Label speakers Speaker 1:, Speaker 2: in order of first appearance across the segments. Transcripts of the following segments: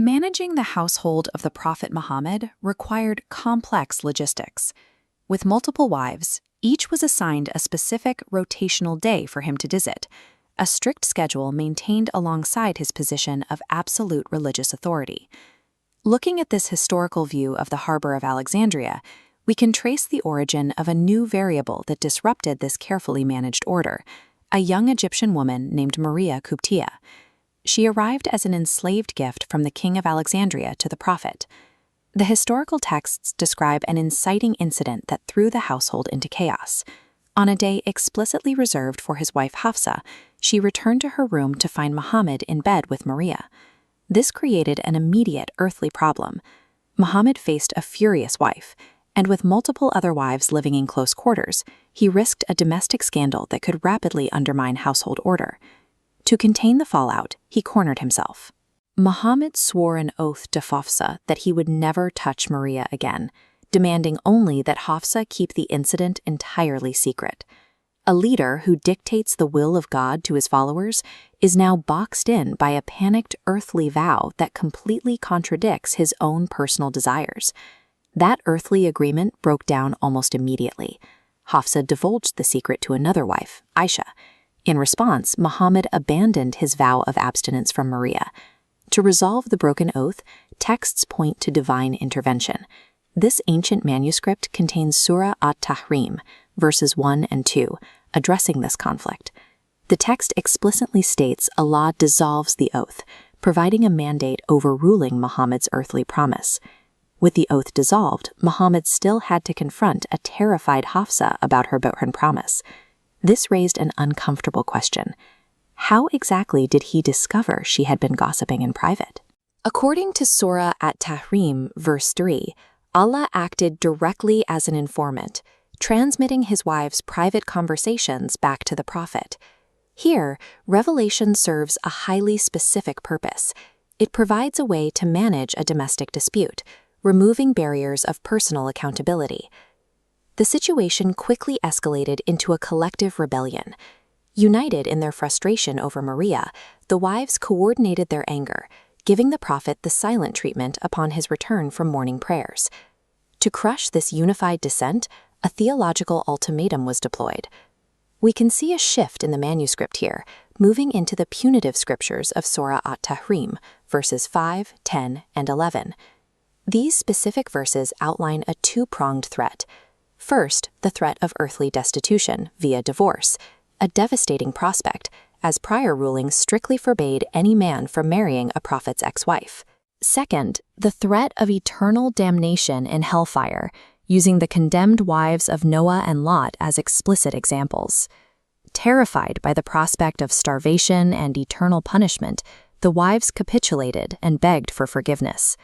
Speaker 1: Managing the household of the Prophet Muhammad required complex logistics. With multiple wives, each was assigned a specific rotational day for him to visit, a strict schedule maintained alongside his position of absolute religious authority. Looking at this historical view of the harbor of Alexandria, we can trace the origin of a new variable that disrupted this carefully managed order, a young Egyptian woman named Mariyah Al-Qibtiyah. She arrived as an enslaved gift from the king of Alexandria to the prophet. The historical texts describe an inciting incident that threw the household into chaos. On a day explicitly reserved for his wife Hafsa, she returned to her room to find Muhammad in bed with Mariyah. This created an immediate earthly problem. Muhammad faced a furious wife, and with multiple other wives living in close quarters, he risked a domestic scandal that could rapidly undermine household order. To contain the fallout, he cornered himself. Muhammad swore an oath to Hafsa that he would never touch Mariyah again, demanding only that Hafsa keep the incident entirely secret. A leader who dictates the will of God to his followers is now boxed in by a panicked earthly vow that completely contradicts his own personal desires. That earthly agreement broke down almost immediately. Hafsa divulged the secret to another wife, Aisha. In response, Muhammad abandoned his vow of abstinence from Mariyah. To resolve the broken oath, texts point to divine intervention. This ancient manuscript contains Surah At-Tahrim, verses 1 and 2, addressing this conflict. The text explicitly states Allah dissolves the oath, providing a mandate overruling Muhammad's earthly promise. With the oath dissolved, Muhammad still had to confront a terrified Hafsa about her broken promise. This raised an uncomfortable question. How exactly did he discover she had been gossiping in private? According to Surah At-Tahrim, verse 3, Allah acted directly as an informant, transmitting his wife's private conversations back to the prophet. Here, revelation serves a highly specific purpose. It provides a way to manage a domestic dispute, removing barriers of personal accountability. The situation quickly escalated into a collective rebellion. United in their frustration over Mariyah, the wives coordinated their anger, giving the prophet the silent treatment upon his return from morning prayers. To crush this unified dissent, a theological ultimatum was deployed. We can see a shift in the manuscript here, moving into the punitive scriptures of Surah At-Tahrim, verses 5, 10, and 11. These specific verses outline a two-pronged threat. First, the threat of earthly destitution via divorce, a devastating prospect, as prior rulings strictly forbade any man from marrying a prophet's ex-wife. Second, the threat of eternal damnation in hellfire, using the condemned wives of Noah and Lot as explicit examples. Terrified by the prospect of starvation and eternal punishment, the wives capitulated and begged for forgiveness.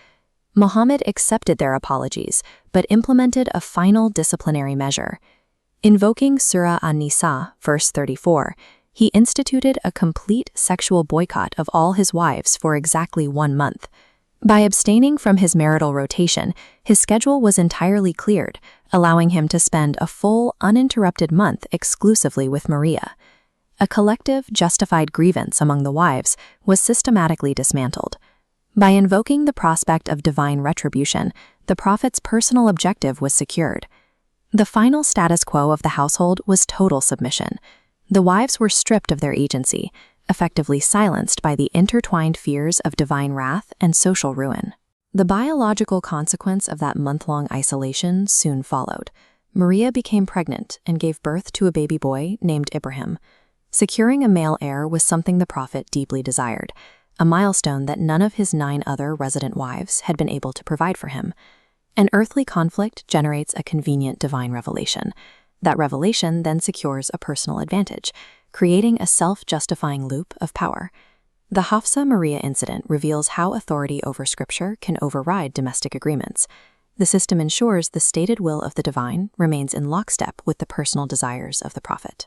Speaker 1: Muhammad accepted their apologies, but implemented a final disciplinary measure. Invoking Surah An-Nisa, verse 34, he instituted a complete sexual boycott of all his wives for exactly 1 month. By abstaining from his marital rotation, his schedule was entirely cleared, allowing him to spend a full, uninterrupted month exclusively with Mariyah. A collective, justified grievance among the wives was systematically dismantled. By invoking the prospect of divine retribution, the prophet's personal objective was secured. The final status quo of the household was total submission. The wives were stripped of their agency, effectively silenced by the intertwined fears of divine wrath and social ruin. The biological consequence of that month-long isolation soon followed. Mariyah became pregnant and gave birth to a baby boy named Ibrahim. Securing a male heir was something the prophet deeply desired, a milestone that none of his 9 other resident wives had been able to provide for him. An earthly conflict generates a convenient divine revelation. That revelation then secures a personal advantage, creating a self-justifying loop of power. The Hafsa-Mariyah incident reveals how authority over scripture can override domestic agreements. The system ensures the stated will of the divine remains in lockstep with the personal desires of the prophet.